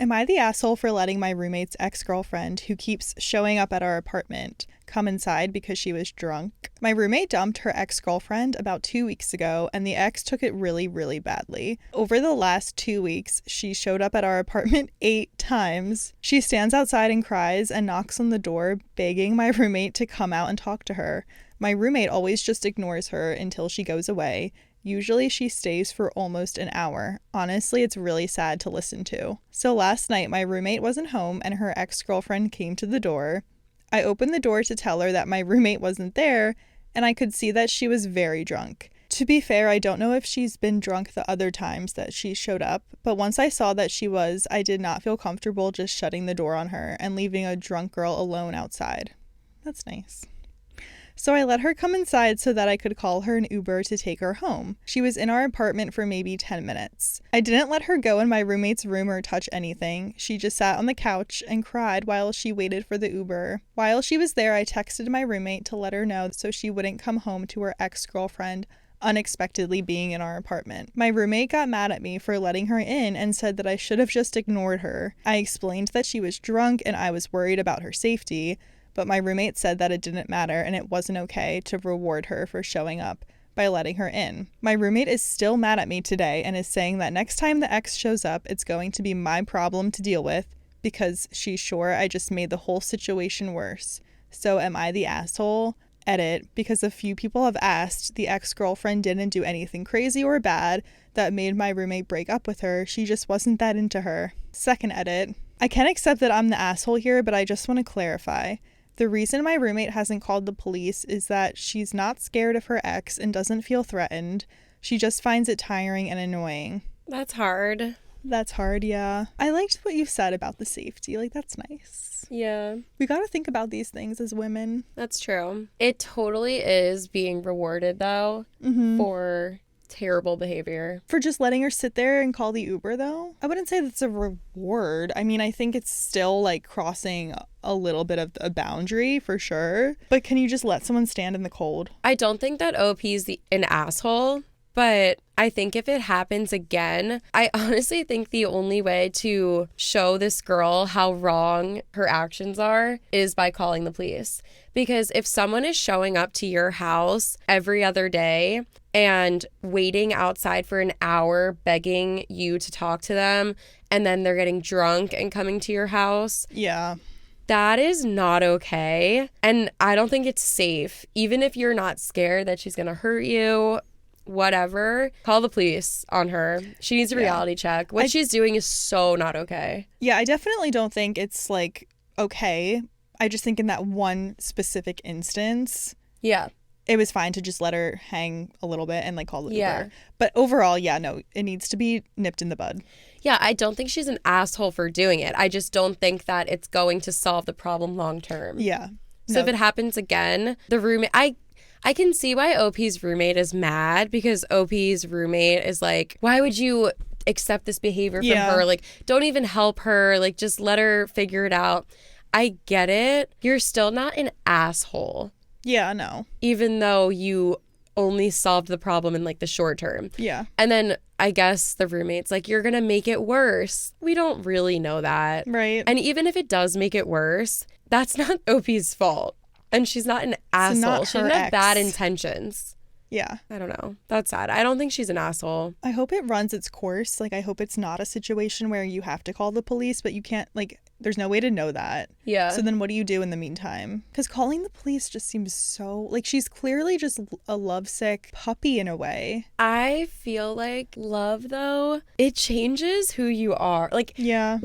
Am I the asshole for letting my roommate's ex-girlfriend, who keeps showing up at our apartment, come inside because she was drunk? My roommate dumped her ex-girlfriend about 2 weeks ago, and the ex took it really, really badly. Over the last 2 weeks, she showed up at our apartment 8 times. She stands outside and cries and knocks on the door, begging my roommate to come out and talk to her. My roommate always just ignores her until she goes away. Usually she stays for almost an hour. Honestly, it's really sad to listen to. So last night, my roommate wasn't home and her ex-girlfriend came to the door. I opened the door to tell her that my roommate wasn't there, and I could see that she was very drunk. To be fair, I don't know if she's been drunk the other times that she showed up, but once I saw that she was, I did not feel comfortable just shutting the door on her and leaving a drunk girl alone outside. That's nice. So I let her come inside so that I could call her an Uber to take her home. She was in our apartment for maybe 10 minutes. I didn't let her go in my roommate's room or touch anything. She just sat on the couch and cried while she waited for the Uber. While she was there, I texted my roommate to let her know so she wouldn't come home to her ex-girlfriend unexpectedly being in our apartment. My roommate got mad at me for letting her in and said that I should have just ignored her. I explained that she was drunk and I was worried about her safety, but my roommate said that it didn't matter and it wasn't okay to reward her for showing up by letting her in. My roommate is still mad at me today and is saying that next time the ex shows up, it's going to be my problem to deal with because she's sure I just made the whole situation worse. So am I the asshole? Edit, because a few people have asked, the ex-girlfriend didn't do anything crazy or bad that made my roommate break up with her. She just wasn't that into her. Second edit, I can accept that I'm the asshole here, but I just want to clarify. The reason my roommate hasn't called the police is that she's not scared of her ex and doesn't feel threatened. She just finds it tiring and annoying. That's hard. That's hard, yeah. I liked what you said about the safety. Like, that's nice. Yeah. We got to think about these things as women. That's true. It totally is being rewarded, though, for terrible behavior. For just letting her sit there and call the Uber, though? I wouldn't say that's a reward. I mean, I think it's still, like, crossing a little bit of a boundary, for sure. But can you just let someone stand in the cold? I don't think that OP's an asshole, but I think if it happens again, I honestly think the only way to show this girl how wrong her actions are is by calling the police. Because if someone is showing up to your house every other day and waiting outside for an hour begging you to talk to them, and then they're getting drunk and coming to your house. Yeah. That is not okay. And I don't think it's safe. Even if you're not scared that she's going to hurt you, whatever, call the police on her. She needs a reality check. What she's doing is so not okay. Yeah, I definitely don't think it's, like, okay. I just think in that one specific instance, yeah, it was fine to just let her hang a little bit and, like, call the Uber. But overall, yeah, no, it needs to be nipped in the bud. Yeah, I don't think she's an asshole for doing it. I just don't think that it's going to solve the problem long term. Yeah. So if it happens again, the roommate, I can see why OP's roommate is mad, because OP's roommate is like, why would you accept this behavior from her? Like, don't even help her. Like, just let her figure it out. I get it. You're still not an asshole. Yeah, no. Even though you only solved the problem in, like, the short term. Yeah. And then I guess the roommate's like, you're going to make it worse. We don't really know that. Right. And even if it does make it worse, that's not OP's fault. And she's not an asshole. She didn't have bad intentions. Yeah. I don't know. That's sad. I don't think she's an asshole. I hope it runs its course. Like, I hope it's not a situation where you have to call the police, but you can't, like, there's no way to know that. Yeah. So then what do you do in the meantime? Because calling the police just seems so, like, she's clearly just a lovesick puppy in a way. I feel like love, though, it changes who you are. Like, yeah.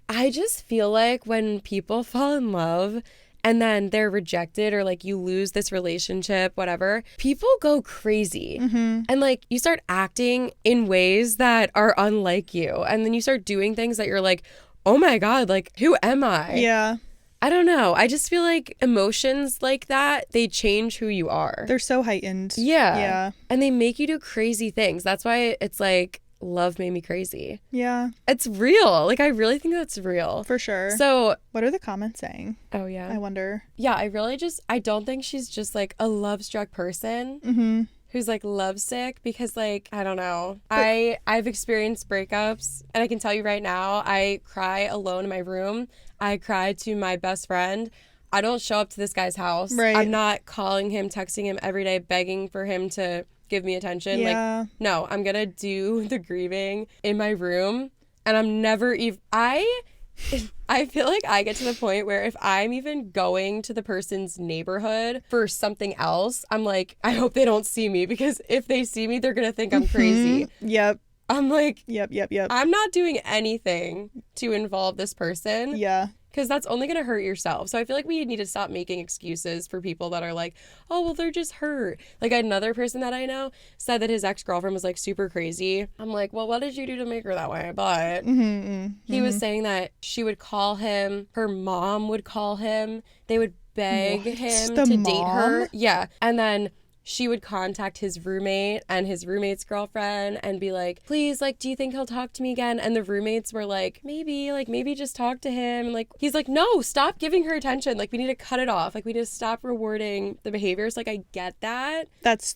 I just feel like when people fall in love and then they're rejected, or, like, you lose this relationship, whatever, people go crazy. And, like, you start acting in ways that are unlike you. And then you start doing things that you're like, oh my God, like, who am I? Yeah. I don't know. I just feel like emotions like that, they change who you are. They're so heightened. Yeah. Yeah. And they make you do crazy things. That's why it's like, love made me crazy. Yeah. It's real. Like, I really think that's real. For sure. So, what are the comments saying? Oh, yeah. I wonder. Yeah, I don't think she's just, like, a love-struck person who's like lovesick, because like, I don't know. I've experienced breakups, and I can tell you right now, I cry alone in my room. I cry to my best friend. I don't show up to this guy's house. Right. I'm not calling him, texting him every day, begging for him to give me attention. Yeah. Like, no, I'm gonna do the grieving in my room, and I'm never even I feel like I get to the point where if I'm even going to the person's neighborhood for something else, I'm like, I hope they don't see me, because if they see me, they're gonna think I'm crazy. Yep. I'm like, Yep. I'm not doing anything to involve this person. Yeah. Because that's only going to hurt yourself. So I feel like we need to stop making excuses for people that are like, oh, well, they're just hurt. Like another person that I know said that his ex-girlfriend was like super crazy. I'm like, well, what did you do to make her that way? But he was saying that she would call him. Her mom would call him. They would beg him to date her. Yeah. And then she would contact his roommate and his roommate's girlfriend and be like, please, like, do you think he'll talk to me again? And the roommates were like, maybe just talk to him. And like, he's like, no, stop giving her attention. Like, we need to cut it off. Like, we need to stop rewarding the behaviors. Like, I get that. That's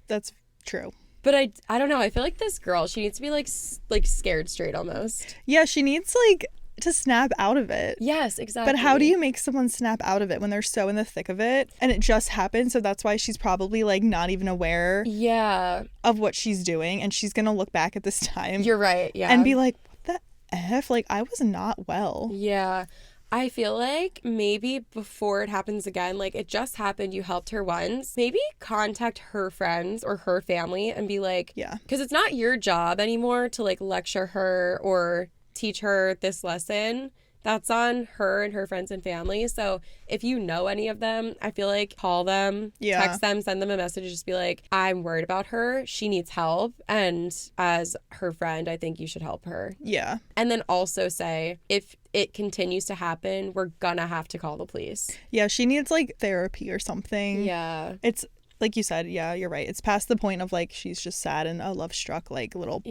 true. But I don't know. I feel like this girl, she needs to be like scared straight almost. Yeah, she needs like to snap out of it. Yes, exactly. But how do you make someone snap out of it when they're so in the thick of it and it just happened? So that's why she's probably like not even aware of what she's doing, and she's gonna look back at this time. You're right. Yeah. And be like, what the F? Like, I was not well. Yeah. I feel like maybe before it happens again, like it just happened, you helped her once, maybe contact her friends or her family and be like, yeah, because it's not your job anymore to like lecture her or teach her this lesson. That's on her and her friends and family. So if you know any of them, I feel like call them, text them, send them a message, just be like, I'm worried about her. She needs help. And as her friend, I think you should help her. Yeah. And then also say, if it continues to happen, we're gonna have to call the police. Yeah, she needs like therapy or something. Yeah. It's like you said, yeah, you're right. It's past the point of like she's just sad and a love struck like little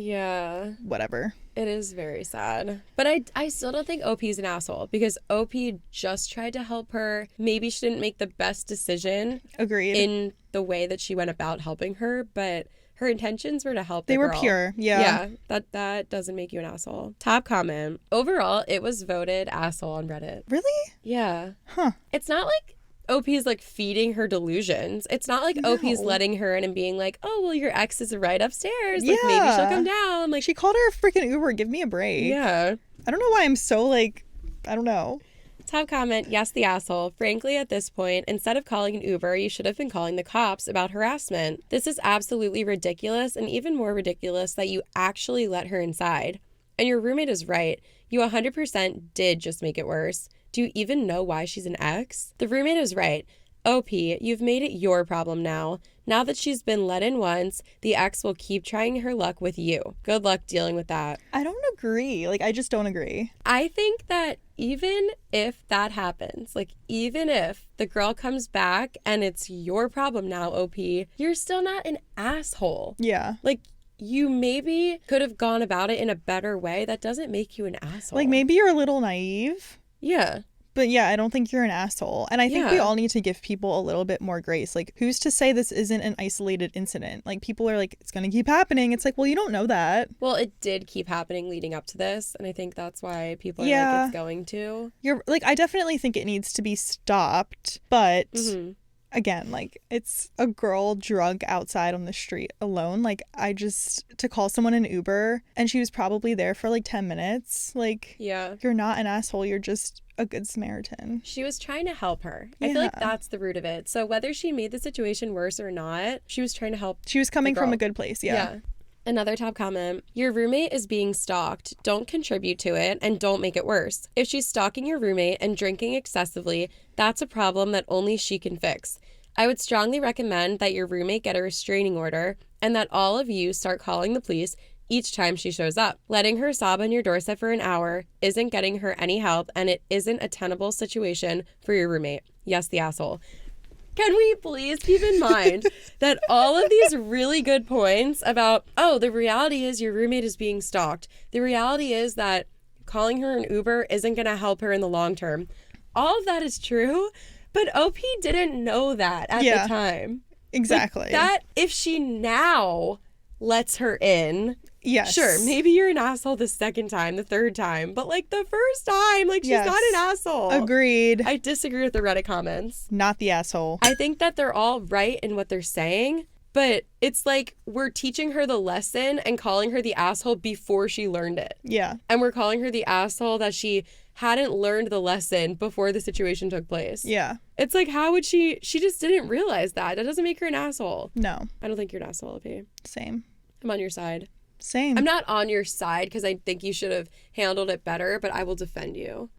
whatever. It is very sad. But I still don't think OP's an asshole, because OP just tried to help her. Maybe she didn't make the best decision. Agreed. In the way that she went about helping her, but her intentions were to help the girl. They were pure. Yeah. Yeah. That doesn't make you an asshole. Top comment. Overall, it was voted asshole on Reddit. Really? Yeah. Huh. It's not like OP's like feeding her delusions. It's not like OP's letting her in and being like, oh, well, your ex is right upstairs. Like, maybe she'll come down. Like, she called her a freaking Uber. Give me a break. Yeah. I don't know why I'm so like, I don't know. Top comment, yes, the asshole. Frankly, at this point, instead of calling an Uber, you should have been calling the cops about harassment. This is absolutely ridiculous, and even more ridiculous that you actually let her inside. And your roommate is right. You 100% did just make it worse. Do you even know why she's an ex? The roommate is right. OP, you've made it your problem now. Now that she's been let in once, the ex will keep trying her luck with you. Good luck dealing with that. I don't agree. Like, I just don't agree. I think that even if that happens, like, even if the girl comes back and it's your problem now, OP, you're still not an asshole. Yeah. Like, you maybe could have gone about it in a better way. That doesn't make you an asshole. Like, maybe you're a little naive. Yeah. But yeah, I don't think you're an asshole. And I think we all need to give people a little bit more grace. Like, who's to say this isn't an isolated incident? Like, people are like, it's going to keep happening. It's like, well, you don't know that. Well, it did keep happening leading up to this. And I think that's why people are like, it's going to. You're like, I definitely think it needs to be stopped. But again, like, it's a girl drunk outside on the street alone. Like, to call someone an Uber and she was probably there for like 10 minutes. Like, you're not an asshole. You're just a good Samaritan. She was trying to help her. I feel like that's the root of it. So whether she made the situation worse or not, she was trying to help. She was coming from a good place. Yeah. Another top comment. Your roommate is being stalked. Don't contribute to it and don't make it worse. If she's stalking your roommate and drinking excessively, that's a problem that only she can fix. I would strongly recommend that your roommate get a restraining order and that all of you start calling the police each time she shows up. Letting her sob on your doorstep for an hour isn't getting her any help, and it isn't a tenable situation for your roommate. Yes, the asshole. Can we please keep in mind that all of these really good points about, the reality is your roommate is being stalked. The reality is that calling her an Uber isn't going to help her in the long term. All of that is true, but OP didn't know that at the time. Exactly. That, if she now lets her in, yes. Sure, maybe you're an asshole the second time, the third time, but like the first time, like she's Yes. not an asshole. Agreed. I disagree with the Reddit comments. Not the asshole. I think that they're all right in what they're saying, but it's like we're teaching her the lesson and calling her the asshole before she learned it. Yeah. And we're calling her the asshole that she hadn't learned the lesson before the situation took place. Yeah. It's like, how would she just didn't realize that. That doesn't make her an asshole. No. I don't think you're an asshole, LP. Same. I'm on your side. Same. I'm not on your side because I think you should have handled it better, but I will defend you.